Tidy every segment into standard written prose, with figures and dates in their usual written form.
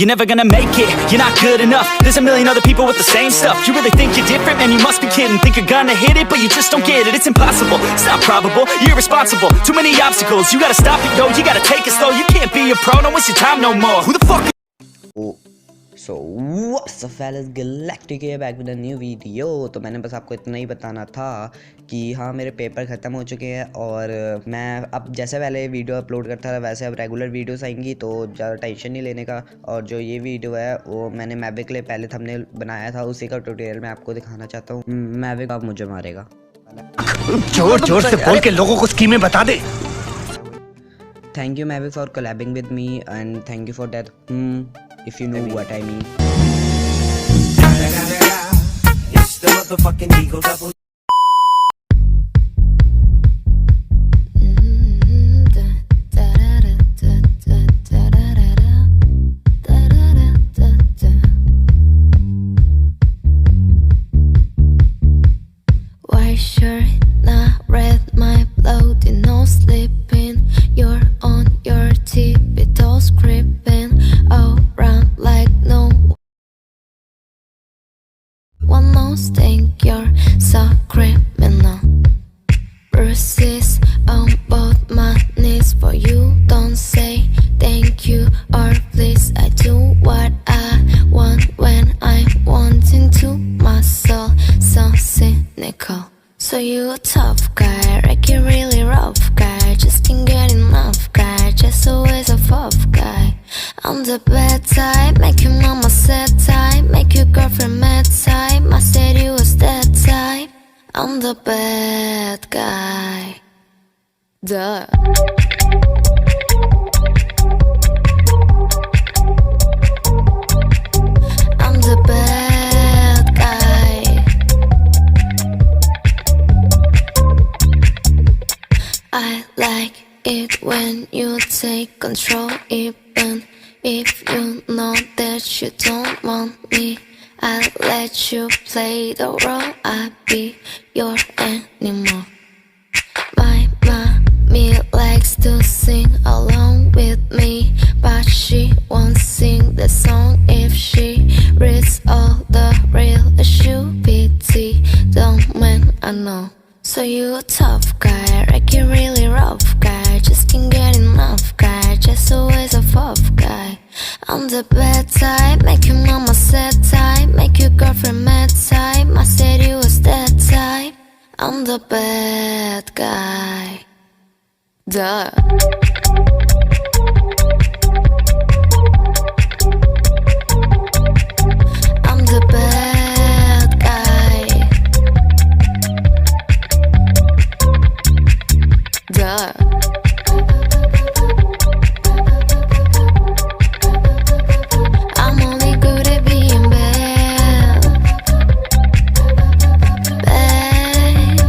You're never gonna make it, you're not good enough. There's a million other people with the same stuff. You really think you're different? Man, you must be kidding. Think you're gonna hit it, but you just don't get it. It's impossible, it's not probable, you're irresponsible. Too many obstacles, you gotta stop it, yo. You gotta take it slow, you can't be a pro. Don't waste your time no more. Who the fuck? So what's up fellas, Galactic है back with a new video। तो मैंने बस आपको इतना ही बताना था कि हाँ मेरे पेपर ख़त्म हो चुके हैं और मैं अब जैसे पहले वीडियो अपलोड करता था वैसे अब रेगुलर वीडियोस आएंगी, तो ज़्यादा टेंशन नहीं लेने का। और जो ये वीडियो है वो मैंने मैविक के लिए पहले थंबनेल बनाया था, उसी का ट्यूटोरियल मैं आपको दिखाना चाहता हूँ। मैविक अब मुझे मारेगा। जोर जोर से बोल के लोगों को स्कीमें बता दे। Thank you Mavic for collabing with me and thank you for that. If you know what I mean. It's the motherfucking Eagle Double. White shirt, not red, my bloody nose sleeping. You're on your tippy toes, creeping around like no one knows. Think you're so criminal. Bruises on both my knees for you. Don't say thank you or please. I do what I want when I'm wanting to. My soul so cynical. So you a tough guy, like you really rough guy. Just can't get enough guy, just always a tough guy. I'm the bad type, make your mama sad type, make your girlfriend mad type. I said you was that type. I'm the bad guy. Duh. I'm the bad guy. I like it when you take control, even if you know that you don't want me. I'll let you play the role, I'll be your animal. My mommy likes to sing along with me, but she won't sing the song if she reads all the real stupidity. Don't man, I know. So you a tough guy, like you really rough guy. Just can't get enough guy, just always a tough guy. I'm the bad type, make your mama sad type, make your girlfriend mad type. I said you was that type. I'm the bad guy. Duh. I'm the bad guy. Duh. I'm only good at being bad. Bad.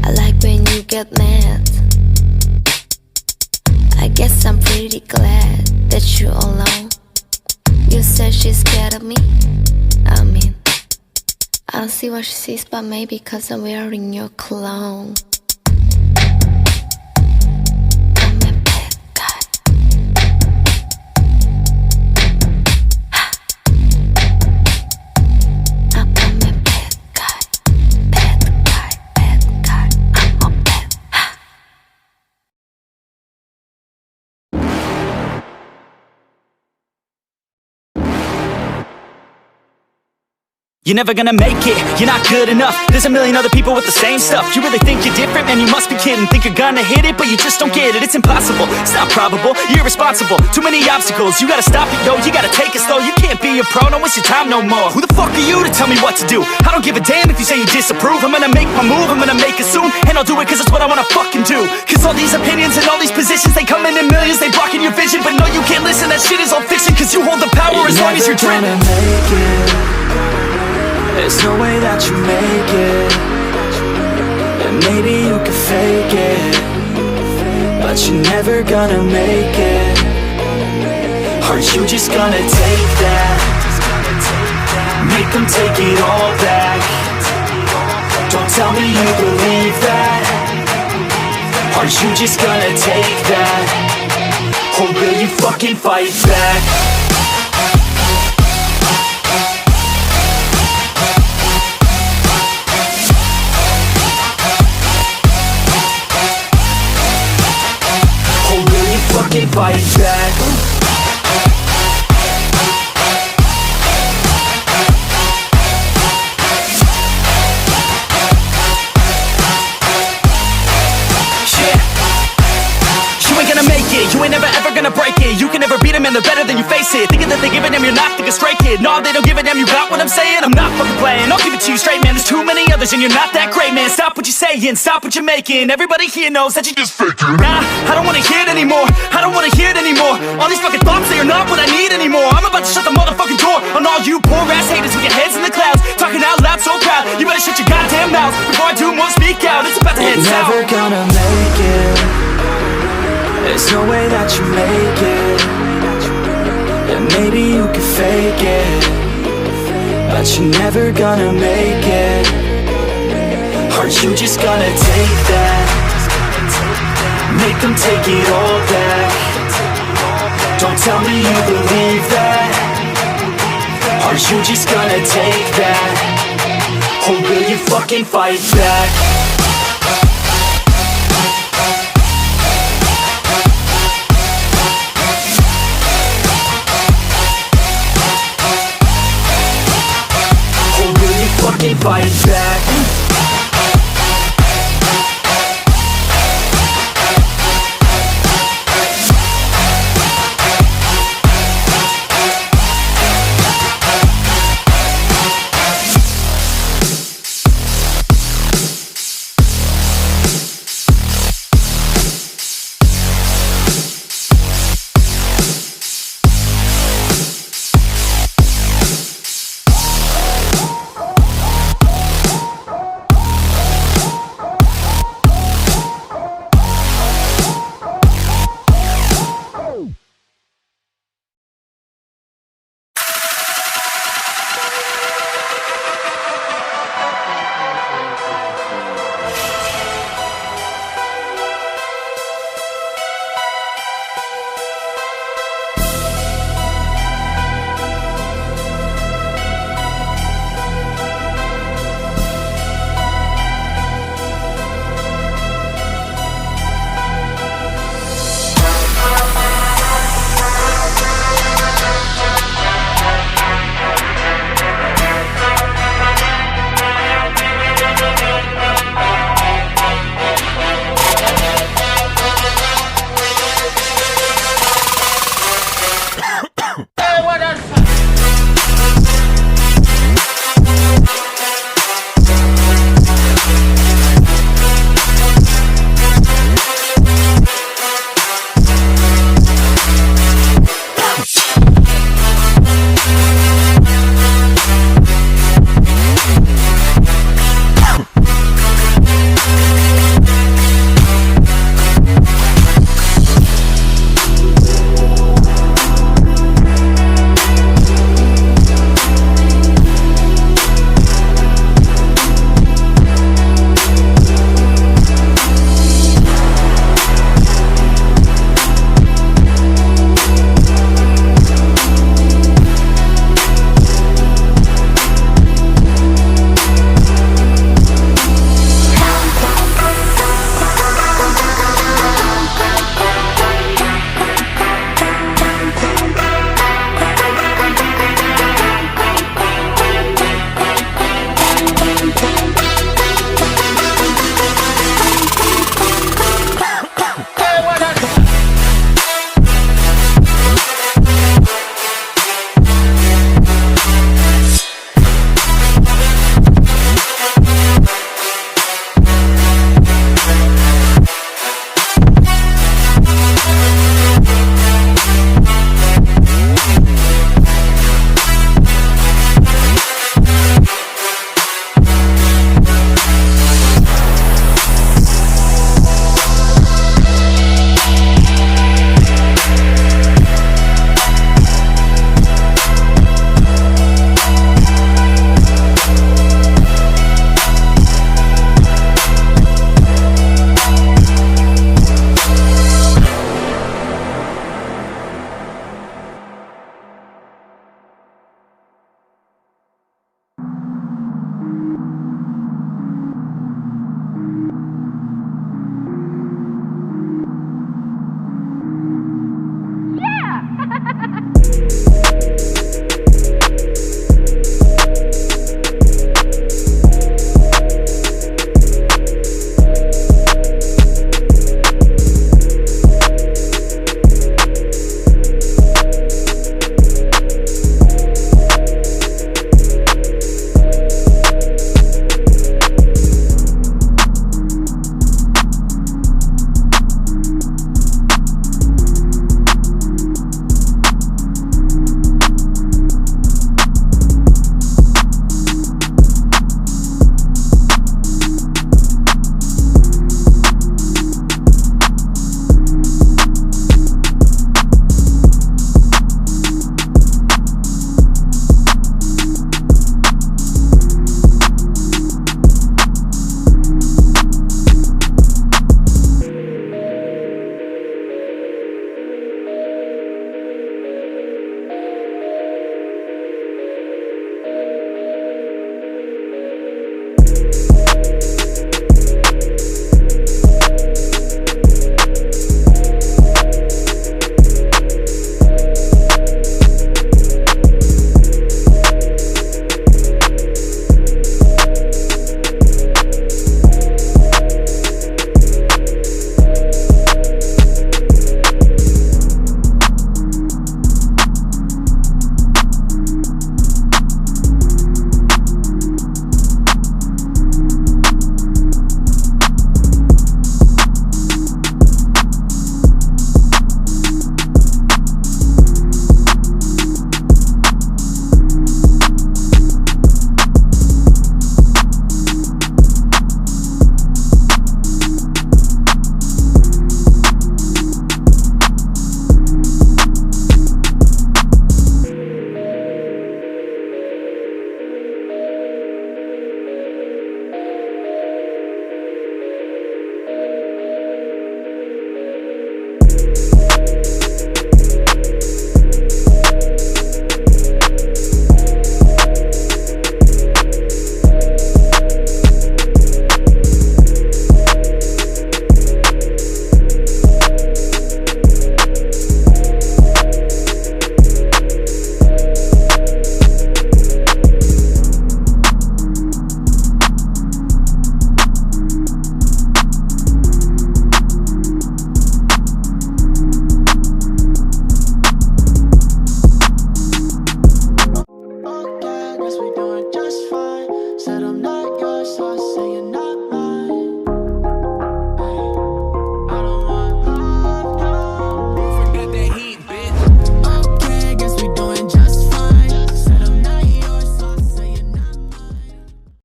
I like when you get mad. I guess I'm pretty glad that you're alone. You said she's scared of me. I mean, I don't see what she sees, but maybe 'cause I'm wearing your cologne. I'm a bad guy. I'm a bad guy. Bad guy, bad guy. I'm a bad. You're never gonna make it, you're not good enough. There's a million other people with the same stuff. You really think you're different? Man, you must be kidding. Think you're gonna hit it, but you just don't get it. It's impossible, it's not probable, you're irresponsible. Too many obstacles, you gotta stop it, yo. You gotta take it slow, you can't be a pro. Don't waste your time no more. Who the fuck are you to tell me what to do? I don't give a damn if you say you disapprove. I'm gonna make my move, I'm gonna make it soon. And I'll do it 'cause it's what I wanna fucking do. 'Cause all these opinions and all these positions, they come in millions, they blocking your vision. But no, you can't listen, that shit is all fiction. 'Cause you hold the power as long as you're dreaming. There's no way that you make it, and maybe you can fake it, but you're never gonna make it. Are you just gonna take that? Make them take it all back. Don't tell me you believe that. Are you just gonna take that? Or will you fucking fight back? Or will you fucking fight back? You ain't never ever gonna break it. You can never beat them and they're better than you face it. Thinking that they give a damn, you're not thinking straight, kid. No, they don't give a damn, you got what I'm saying? I'm not fucking playing, I'll give it to you straight, man. There's too many others and you're not that great, man. Stop what you're saying, stop what you're making. Everybody here knows that you just faking. Nah, I don't wanna hear it anymore, I don't wanna hear it anymore. All these fucking thoughts, they are not what I need anymore. I'm about to shut the motherfucking door on all you poor ass haters with your heads in the clouds, talking out loud so proud. You better shut your goddamn mouth before I do more speak out. It's about to head south. You're never gonna make it. There's no way that you make it. And maybe you can fake it, but you're never gonna make it. Are you just gonna take that? Make them take it all back. Don't tell me you believe that. Are you just gonna take that? Or will you fucking fight back?